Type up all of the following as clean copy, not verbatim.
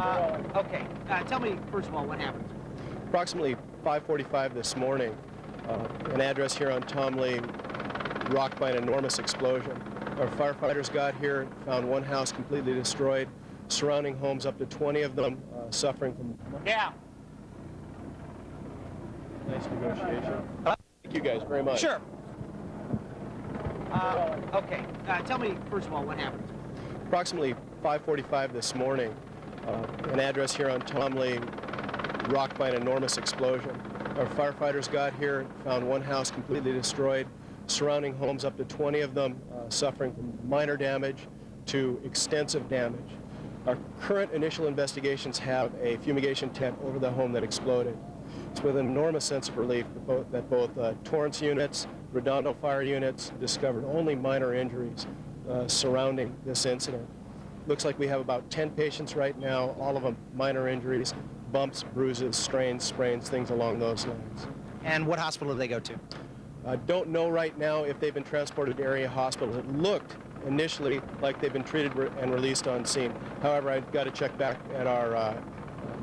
Okay. Tell me, first of all, what happened? Approximately 5:45 this morning, an address here on Tom Lane rocked by an enormous explosion. Our firefighters got here, found one house completely destroyed, surrounding homes, up to 20 of them, suffering from... Yeah. Nice negotiation. Thank you guys very much. Sure. Okay. Tell me, first of all, what happened? Approximately 5:45 this morning, an address here on Tom Lane rocked by an enormous explosion. Our firefighters got here, found one house completely destroyed, surrounding homes, up to 20 of them, suffering from minor damage to extensive damage. Our current initial investigations have a fumigation tent over the home that exploded. It's with an enormous sense of relief that both Torrance units, Redondo fire units discovered only minor injuries surrounding this incident. Looks like we have about 10 patients right now, all of them minor injuries, bumps, bruises, strains, sprains, things along those lines. And what hospital did they go to? I don't know right now if they've been transported to area hospitals. It looked initially like they've been treated and released on scene. However, I've got to check back at our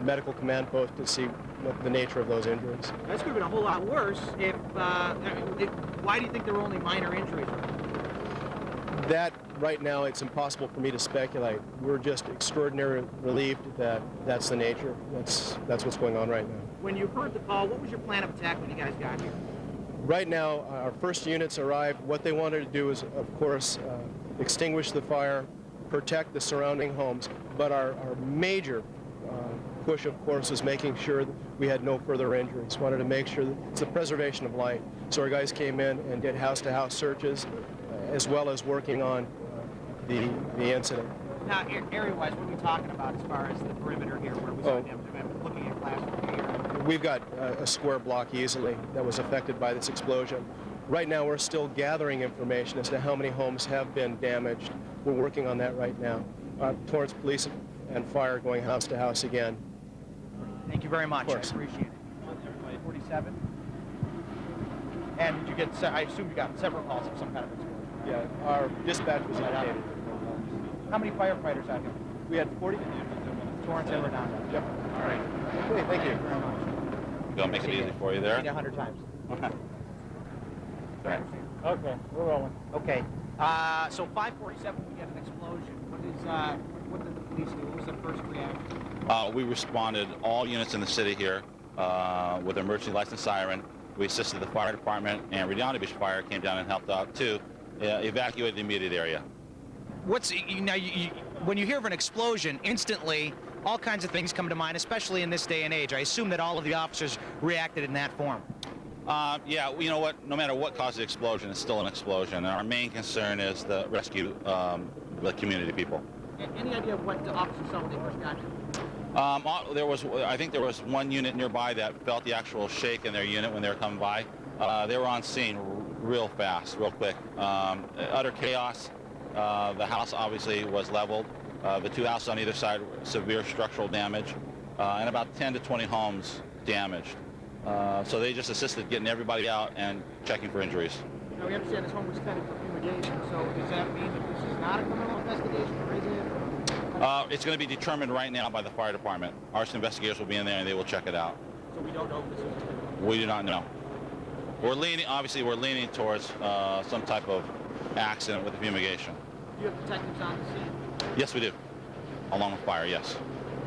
medical command post to see what the nature of those injuries. That's could have been a whole lot worse if, why do you think there were only minor injuries? That, right now, it's impossible for me to speculate. We're just extraordinarily relieved that that's the nature. That's what's going on right now. When you heard the call, what was your plan of attack when you guys got here? Right now, our first units arrived. What they wanted to do is, of course, extinguish the fire, protect the surrounding homes, but our major push, of course, is making sure that we had no further injuries. Wanted to make sure that it's the preservation of life. So our guys came in and did house-to-house searches, as well as working on the incident. Now, area-wise, what are we talking about as far as the perimeter here, where we saw them looking at classroom here? We've got a square block easily that was affected by this explosion. Right now, we're still gathering information as to how many homes have been damaged. We're working on that right now. Torrance Police and Fire going house to house again. Thank you very much. I appreciate it. 47. And did you get, I assume you got several calls of some kind of explosion? Yeah, our dispatch was indicated. How many firefighters out here? We had 40. Torrance and Redondo. Yep. All right. Okay, thank you. Very much. Gonna make it easy for you there. 100 times. Right. Okay, we're rolling. Okay. So 5:47, we get an explosion. What did the police do? What was their first reaction? We responded, all units in the city here, with emergency lights and siren. We assisted the fire department, and Redondo Beach Fire came down and helped out too, evacuate the immediate area. When you hear of an explosion, instantly all kinds of things come to mind, especially in this day and age. I assume that all of the officers reacted in that form. Yeah, you know what? No matter what caused the explosion, it's still an explosion. And our main concern is the rescue the community people. Any idea of what the officers saw when they first got here? I think there was one unit nearby that felt the actual shake in their unit when they were coming by. They were on scene real fast, real quick. Utter chaos. The house obviously was leveled. The two houses on either side, severe structural damage, and about 10 to 20 homes damaged. So they just assisted getting everybody out and checking for injuries. Now, we understand this home was intended for fumigation, so does that mean that this is not a criminal investigation, or is it? It's going to be determined right now by the fire department. Arson investigators will be in there and they will check it out. So we don't know if this is a criminal? We do not know. We're leaning towards some type of accident with the fumigation. Do you have detectives on the scene? Yes, we do. Along with fire, yes.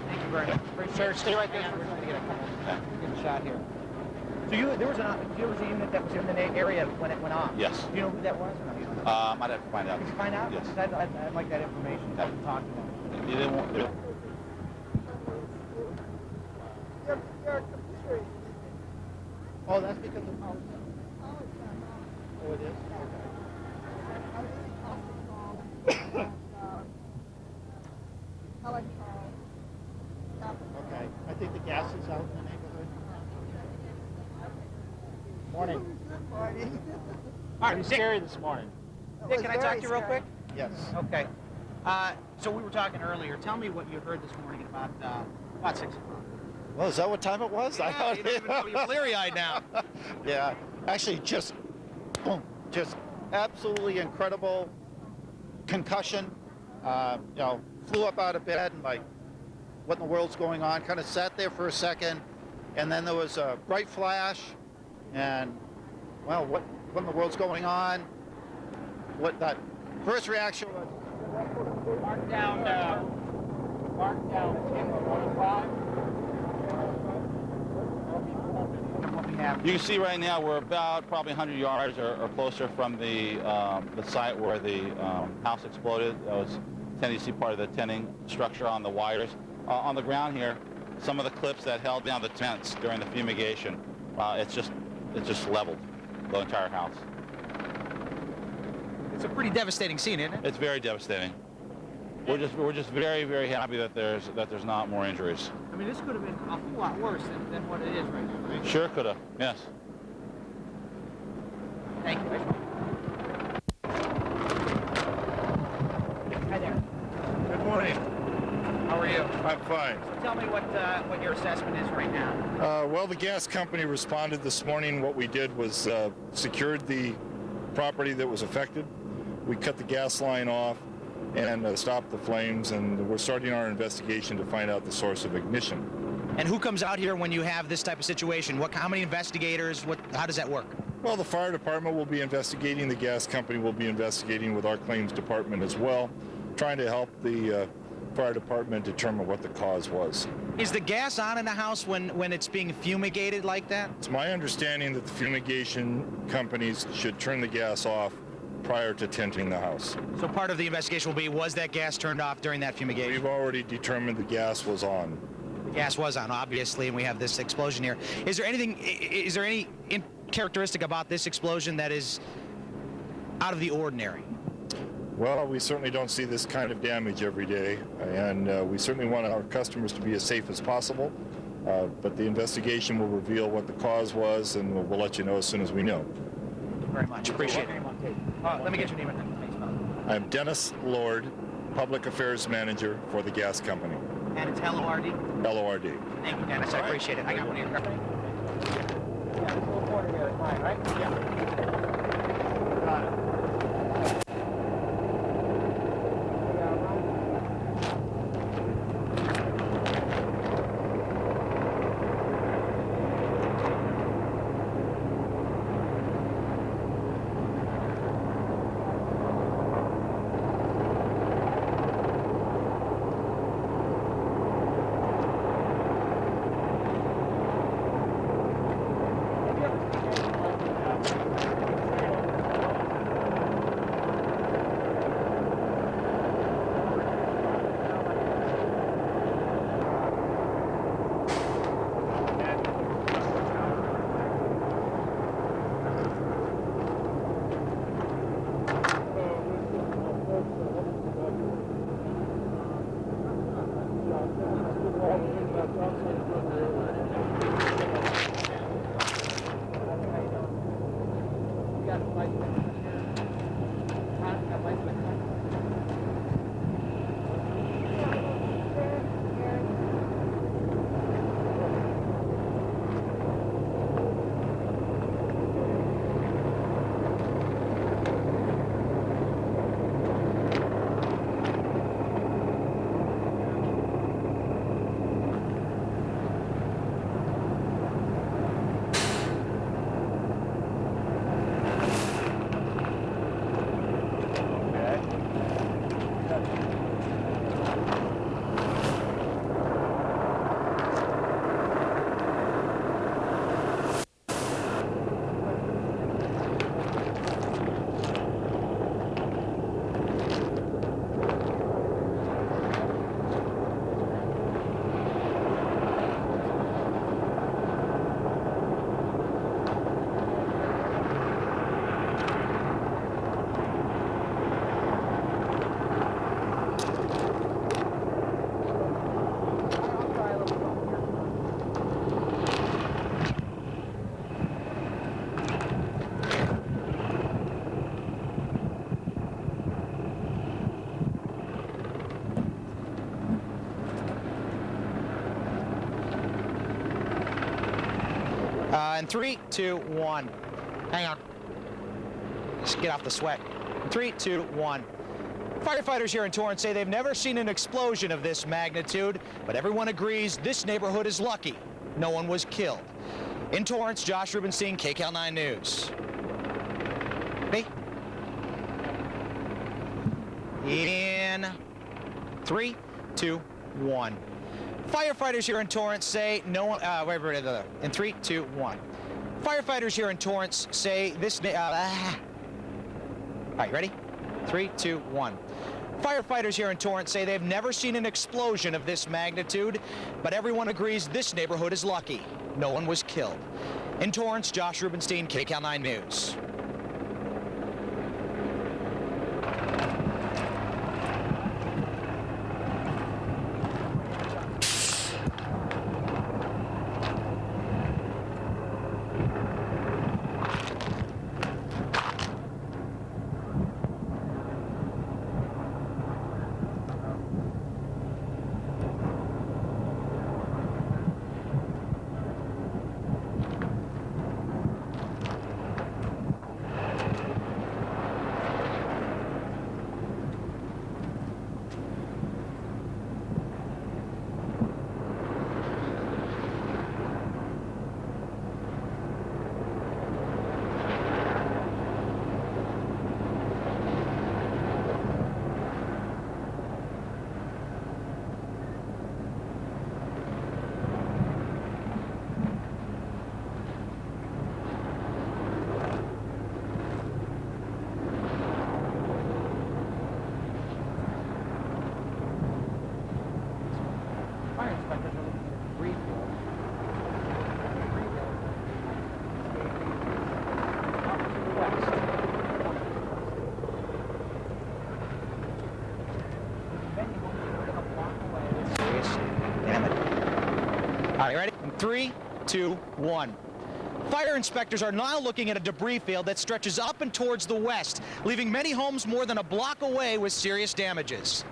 Thank you very much. Sir, stay right there. We're going to get a shot here. So there was a unit that was in the area when it went off. Yes. Do you know who that was? Or not? I'd have to find out. Did you find out? Yes. I'd like that information. I'd like to talk to them. You didn't want to. Oh, that's because of power. Oh, it is? Okay. I think the gas is out in the neighborhood. Morning. Good morning. Pretty scary this morning. Dick, can I talk to you real quick? Yes. Okay. So we were talking earlier. Tell me what you heard this morning about 6 o'clock. Well, is that what time it was? Yeah, you don't even know. You're bleary-eyed now. Yeah. Actually, just absolutely incredible concussion. Flew up out of bed and like what in the world's going on. Kind of sat there for a second, and then there was a bright flash, and well, what in the world's going on? What that first reaction was. Mark down 10:45. What we have. You can see right now we're about probably 100 yards or closer from the site where the house exploded. That was TNC part of the tenting structure on the wires. On the ground here, some of the clips that held down the tents during the fumigation, it's just leveled the entire house. It's a pretty devastating scene, isn't it? It's very devastating. We're just very, very happy that there's not more injuries. I mean, this could have been a whole lot worse than what it is right now, right? Sure could have, yes. Thank you. Hi there. Good morning. How are you? I'm fine. So tell me what your assessment is right now. Well, the gas company responded this morning. What we did was secured the property that was affected. We cut the gas line off and stopped the flames, and we're starting our investigation to find out the source of ignition. And who comes out here when you have this type of situation? How many investigators? How does that work? Well, the fire department will be investigating. The gas company will be investigating with our claims department as well, trying to help the fire department determine what the cause was. Is the gas on in the house when it's being fumigated like that? It's my understanding that the fumigation companies should turn the gas off prior to tinting the house. So part of the investigation will be, was that gas turned off during that fumigation? We've already determined the gas was on. The gas was on, obviously, and we have this explosion here. Is there any characteristic about this explosion that is out of the ordinary? Well, we certainly don't see this kind of damage every day, and we certainly want our customers to be as safe as possible. But the investigation will reveal what the cause was, and we'll let you know as soon as we know. Thank you very much. Appreciate it. Let me get your name and face spell. I'm Dennis Lord, Public Affairs Manager for the gas company, And it's LORD? LORD. Thank you, Dennis. I appreciate it. I got one of your cards. Yeah, this little quarter here is mine, right? Yeah. Got it. In 3, 2, 1. Hang on. Just get off the sweat. 3, 2, 1. Firefighters here in Torrance say they've never seen an explosion of this magnitude, but everyone agrees this neighborhood is lucky. No one was killed. In Torrance, Josh Rubenstein, KCAL 9 News. Me? In 3, 2, 1. Firefighters here in Torrance say no one. In 3, 2, 1. Firefighters here in Torrance say this. All right, ready? 3, 2, 1. Firefighters here in Torrance say they've never seen an explosion of this magnitude, but everyone agrees this neighborhood is lucky. No one was killed. In Torrance, Josh Rubenstein, KCAL 9 News. Fire inspectors are looking at debris field. Up to the west. Many homes are a block away. Serious damage. All right, ready? In 3, 2, 1. Fire inspectors are now looking at a debris field that stretches up and towards the west, leaving many homes more than a block away with serious damages.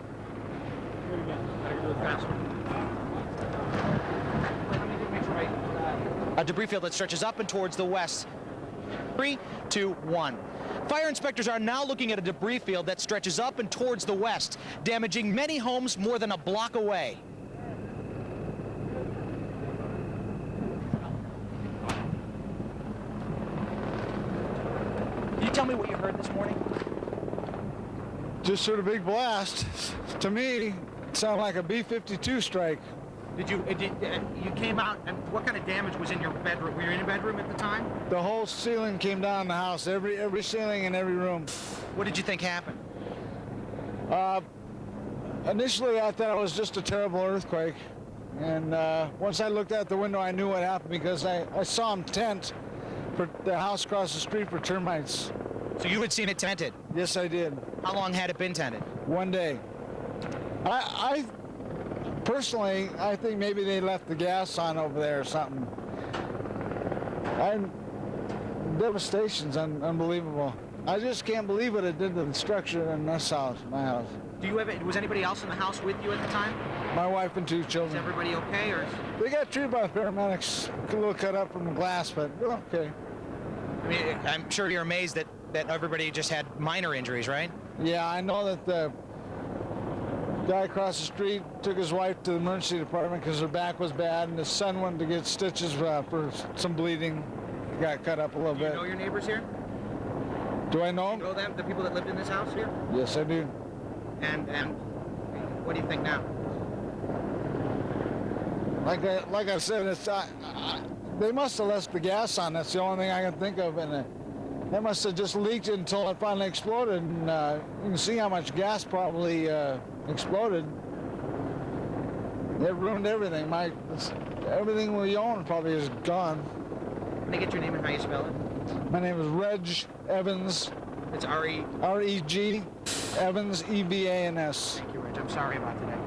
A debris field that stretches up and towards the west. 3, 2, 1. Fire inspectors are now looking at a debris field that stretches up and towards the west, damaging many homes more than a block away. Can you tell me what you heard this morning? Just heard a big blast. To me, it sounded like a B-52 strike. You came out, and what kind of damage was in your bedroom? Were you in a bedroom at the time? The whole ceiling came down in the house, every ceiling in every room. What did you think happened? Initially, I thought it was just a terrible earthquake. And once I looked out the window, I knew what happened because I saw them tent for the house across the street for termites. So you had seen it tented? Yes, I did. How long had it been tented? One day. I personally, I think maybe they left the gas on over there or something. Devastation's unbelievable. I just can't believe what it did to the structure in this house, my house. Was anybody else in the house with you at the time? My wife and 2 Is children. everybody okay, or? They got treated by the paramedics. A little cut up from the glass, but they're okay. I mean, I'm sure you're amazed that everybody just had minor injuries, right? Yeah, I know that the guy across the street took his wife to the emergency department because her back was bad, and his son wanted to get stitches for some bleeding. He got cut up a little Do you bit. know your neighbors here? Do I know You him? know them, the people that lived in this house here? Yes, I do. And what do you think now? Like I said, it's they must have left the gas on. That's the only thing I can think of, and they must have just leaked it until it finally exploded. And you can see how much gas probably exploded. It ruined everything. Everything we own probably is gone. Can I get your name and how you spell it? My name is Reg Evans. It's R-E. R-E-G Evans, E-V-A-N-S. Thank you, Reg. I'm sorry about today.